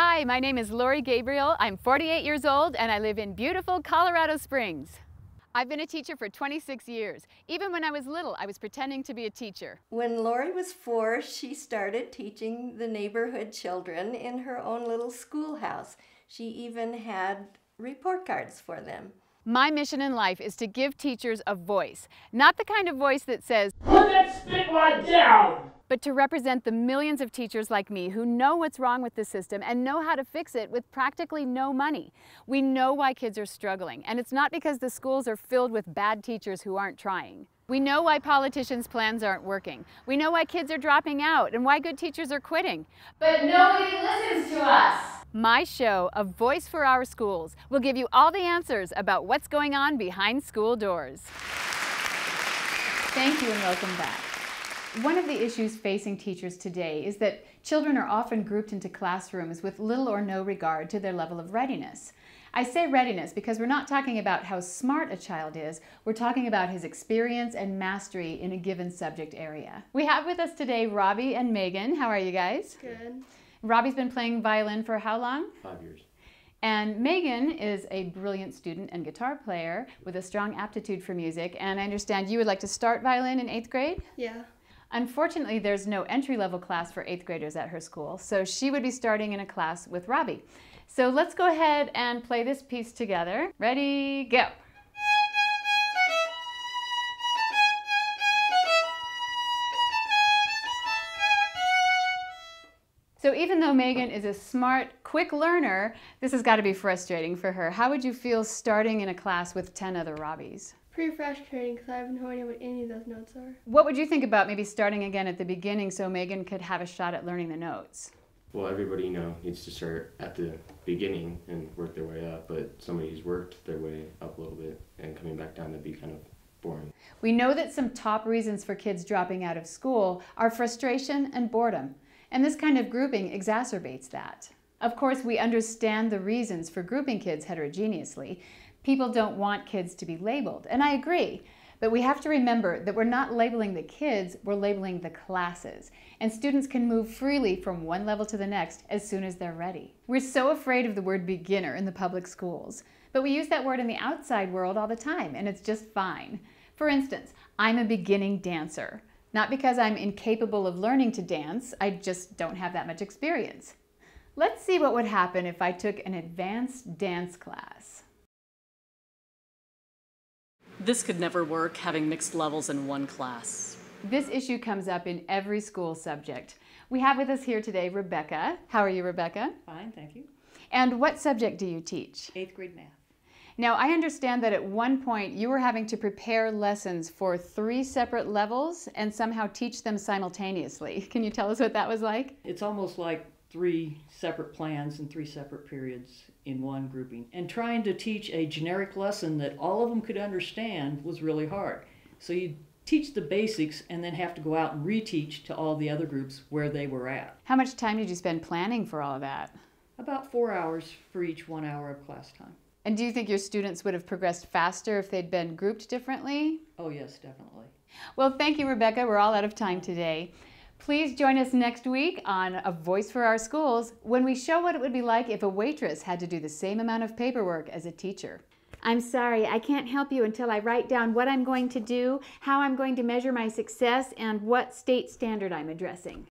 Hi, my name is Lori Gabriel. I'm 48 years old and I live in beautiful Colorado Springs. I've been a teacher for 26 years. Even when I was little, I was pretending to be a teacher. When Lori was 4, she started teaching the neighborhood children in her own little schoolhouse. She even had report cards for them. My mission in life is to give teachers a voice. Not the kind of voice that says, "Put that spitwad down!" but to represent the millions of teachers like me who know what's wrong with the system and know how to fix it with practically no money. We know why kids are struggling, and it's not because the schools are filled with bad teachers who aren't trying. We know why politicians' plans aren't working. We know why kids are dropping out and why good teachers are quitting. But nobody listens to us. My show, A Voice for Our Schools, will give you all the answers about what's going on behind school doors. Thank you and welcome back. One of the issues facing teachers today is that children are often grouped into classrooms with little or no regard to their level of readiness. I say readiness because we're not talking about how smart a child is, we're talking about his experience and mastery in a given subject area. We have with us today Robbie and Megan. How are you guys? Good. Robbie's been playing violin for how long? 5 years. And Megan is a brilliant student and guitar player with a strong aptitude for music, and I understand you would like to start violin in 8th grade? Yeah. Unfortunately, there's no entry-level class for 8th graders at her school, so she would be starting in a class with Robbie. So let's go ahead and play this piece together. Ready, go! So even though Megan is a smart, quick learner, this has got to be frustrating for her. How would you feel starting in a class with 10 other Robbies? Pretty frustrating because I have no idea what any of those notes are. What would you think about maybe starting again at the beginning so Megan could have a shot at learning the notes? Well, everybody, needs to start at the beginning and work their way up, but somebody who's worked their way up a little bit and coming back down, that'd be kind of boring. We know that some top reasons for kids dropping out of school are frustration and boredom, and this kind of grouping exacerbates that. Of course, we understand the reasons for grouping kids heterogeneously. People don't want kids to be labeled, and I agree. But we have to remember that we're not labeling the kids, we're labeling the classes. And students can move freely from one level to the next as soon as they're ready. We're so afraid of the word beginner in the public schools, but we use that word in the outside world all the time, and it's just fine. For instance, I'm a beginning dancer. Not because I'm incapable of learning to dance, I just don't have that much experience. Let's see what would happen if I took an advanced dance class. This could never work, having mixed levels in one class. This issue comes up in every school subject. We have with us here today Rebecca. How are you, Rebecca? Fine, thank you. And what subject do you teach? 8th grade math. Now, I understand that at one point you were having to prepare lessons for 3 separate levels and somehow teach them simultaneously. Can you tell us what that was like? It's almost like 3 separate plans and 3 separate periods in one grouping. And trying to teach a generic lesson that all of them could understand was really hard. So you teach the basics and then have to go out and reteach to all the other groups where they were at. How much time did you spend planning for all of that? About 4 hours for each 1 hour of class time. And do you think your students would have progressed faster if they'd been grouped differently? Oh yes, definitely. Well, thank you, Rebecca. We're all out of time today. Please join us next week on A Voice for Our Schools when we show what it would be like if a waitress had to do the same amount of paperwork as a teacher. I'm sorry, I can't help you until I write down what I'm going to do, how I'm going to measure my success, and what state standard I'm addressing.